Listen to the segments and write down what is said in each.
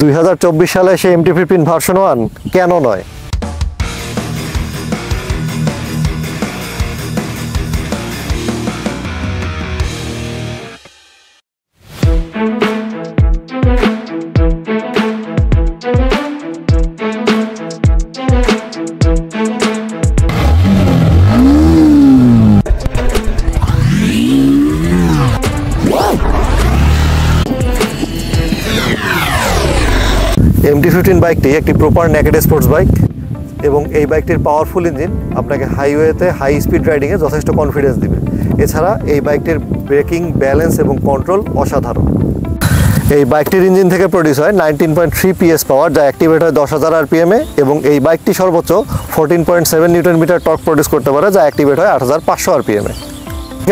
2024 সালে সেই MT-15 version 1 কেন নয়? MT-15 বাইকটি একটি প্রপার নেকেড স্পোর্টস বাইক এবং এই বাইকটির পাওয়ারফুল ইঞ্জিন আপনাকে হাইওয়েতে হাই স্পিড রাইডিংয়ে যথেষ্ট কনফিডেন্স দিবে। এছাড়া এই বাইকটির ব্রেকিং, ব্যালেন্স এবং কন্ট্রোল অসাধারণ। এই বাইকটির ইঞ্জিন থেকে প্রডিউস হয় 19.3 PS পাওয়ার, যা অ্যাক্টিভেট হয় 10,000 RPM-এ, এবং এই বাইকটি সর্বোচ্চ 14.7 নিউটন মিটার টর্ক প্রডিউস করতে পারে, যা অ্যাক্টিভেট হয় 8,500 RPM-এ।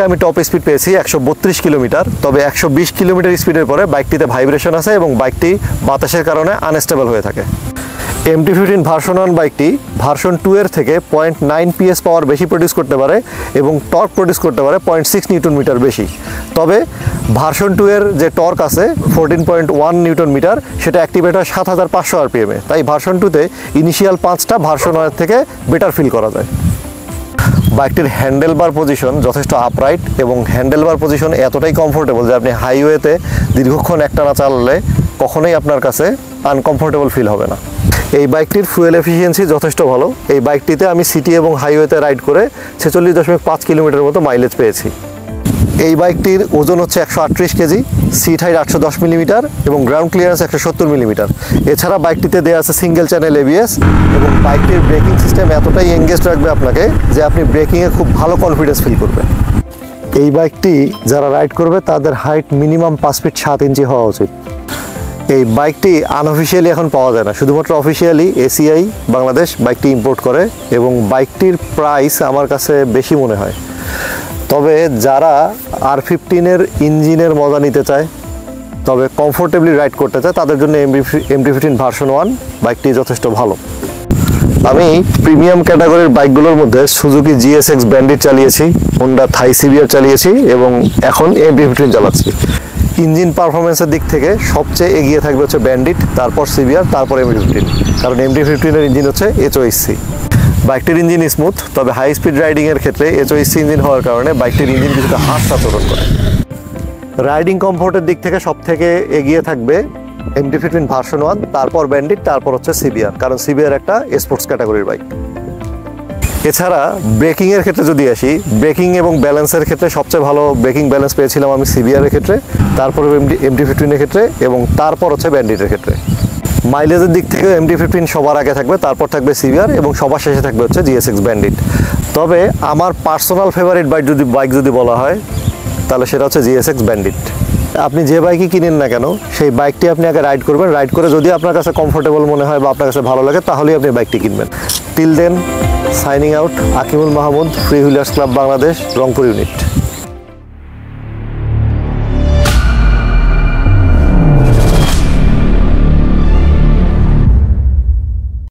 আমি টপ স্পিড পেয়েছি 132 কিলোমিটার। তবে 120 কিলোমিটার স্পিডের পরে বাইকটিতে ভাইব্রেশন আছে এবং বাইকটি বাতাসের কারণে আনস্টেবল হয়ে থাকে। MT-15 ভার্সন 1 বাইকটি ভার্সন 2 এর থেকে 0.9 PS পাওয়ার বেশি প্রডিউস করতে পারে এবং টর্ক প্রডিউস করতে পারে 0.6 নিউটন মিটার বেশি। তবে ভার্সন 2 এর যে টর্ক আছে 14.1 নিউটন মিটার, সেটা অ্যাক্টিভেট হয় 7,500 RPM-এ। তাই ভার্সন 2-তে ইনিশিয়াল 5টা ভার্সন 1 থেকে বেটার ফিল করা যায়। বাইকটির হ্যান্ডেলবার পজিশন যথেষ্ট আপরাইট এবং হ্যান্ডেলবার পজিশন এতটাই কমফোর্টেবল যে আপনি হাইওয়েতে দীর্ঘক্ষণ একটানা চালালে কখনোই আপনার কাছে আনকমফোর্টেবল ফিল হবে না। এই বাইকটির ফুয়েল এফিসিয়েন্সি যথেষ্ট ভালো। এই বাইকটিতে আমি সিটি এবং হাইওয়েতে রাইড করে 46.5 কিলোমিটার মতো মাইলেজ পেয়েছি। এই বাইকটির ওজন হচ্ছে 138 কেজি, সিট হাইট 810 মিলিমিটার এবং গ্রাউন্ড ক্লিয়ারেন্স 170 মিলিমিটার। এছাড়া বাইকটিতে দেওয়া আছে সিঙ্গেল চ্যানেল ABS এবং বাইকটির ব্রেকিং সিস্টেম এতটাই এঙ্গেজ রাখবে আপনাকে যে আপনি ব্রেকিংয়ে খুব ভালো কনফিডেন্স ফিল করবেন। এই বাইকটি যারা রাইড করবে তাদের হাইট মিনিমাম 5 ফিট 7 ইঞ্চি হওয়া উচিত। এই বাইকটি আনঅফিসিয়ালি এখন পাওয়া যায় না, শুধুমাত্র অফিসিয়ালি ACI বাংলাদেশ বাইকটি ইম্পোর্ট করে এবং বাইকটির প্রাইস আমার কাছে বেশি মনে হয়। তবে যারা R15-এর ইঞ্জিনের মজা নিতে চায়, তবে কমফোর্টেবলি রাইড করতে চায়, তাদের জন্য MT-15 ভার্সন 1 বাইকটি যথেষ্ট ভালো। আমি প্রিমিয়াম ক্যাটাগরির বাইকগুলোর মধ্যে সুজুকি GSX ব্যান্ডিট চালিয়েছি, হোন্ডা থাই CBR চালিয়েছি এবং এখন MT-15 চালাচ্ছি। ইঞ্জিন পারফরমেন্সের দিক থেকে সবচেয়ে এগিয়ে থাকবে হচ্ছে ব্যান্ডিট, তারপর CBR, তারপর MT-15, কারণ MT-15-এর ইঞ্জিন হচ্ছে HOSC। বাইকটির ইঞ্জিন স্মুথ, তবে হাই স্পিড রাইডিংয়ের ক্ষেত্রে HOSC ইঞ্জিন হওয়ার কারণে বাইকটির ইঞ্জিন কিছুটা হার্শ আচরণ করে। রাইডিং কমফোর্টের দিক থেকে সব থেকে এগিয়ে থাকবে MT-15 ভার্সন 1, তারপর ব্যান্ডিট, তারপর হচ্ছে CBR, কারণ CBR একটা স্পোর্টস ক্যাটাগরির বাইক। এছাড়া ব্রেকিংয়ের ক্ষেত্রে যদি আসি, ব্রেকিং এবং ব্যালেন্সের ক্ষেত্রে সবচেয়ে ভালো ব্রেকিং ব্যালেন্স পেয়েছিলাম আমি CBR-এর ক্ষেত্রে, তারপর MT-15-এর ক্ষেত্রে এবং তারপর হচ্ছে ব্যান্ডিটের ক্ষেত্রে। মাইলেজের দিক থেকে MT-15 সবার আগে থাকবে, তারপর থাকবে CBR এবং সবার শেষে থাকবে হচ্ছে GSX ব্যান্ডিট। তবে আমার পার্সোনাল ফেভারিট বাইক যদি বলা হয় তাহলে সেটা হচ্ছে GSX ব্যান্ডিট। আপনি যে বাইকই কিনেন না কেন, সেই বাইকটি আপনি আগে রাইড করবেন, রাইড করে যদি আপনার কাছে কমফোর্টেবল মনে হয় বা আপনার কাছে ভালো লাগে তাহলেই আপনি বাইকটি কিনবেন। Till then, signing out, Akimul Mahmud, free wheelers club Bangladesh, Rangpur unit.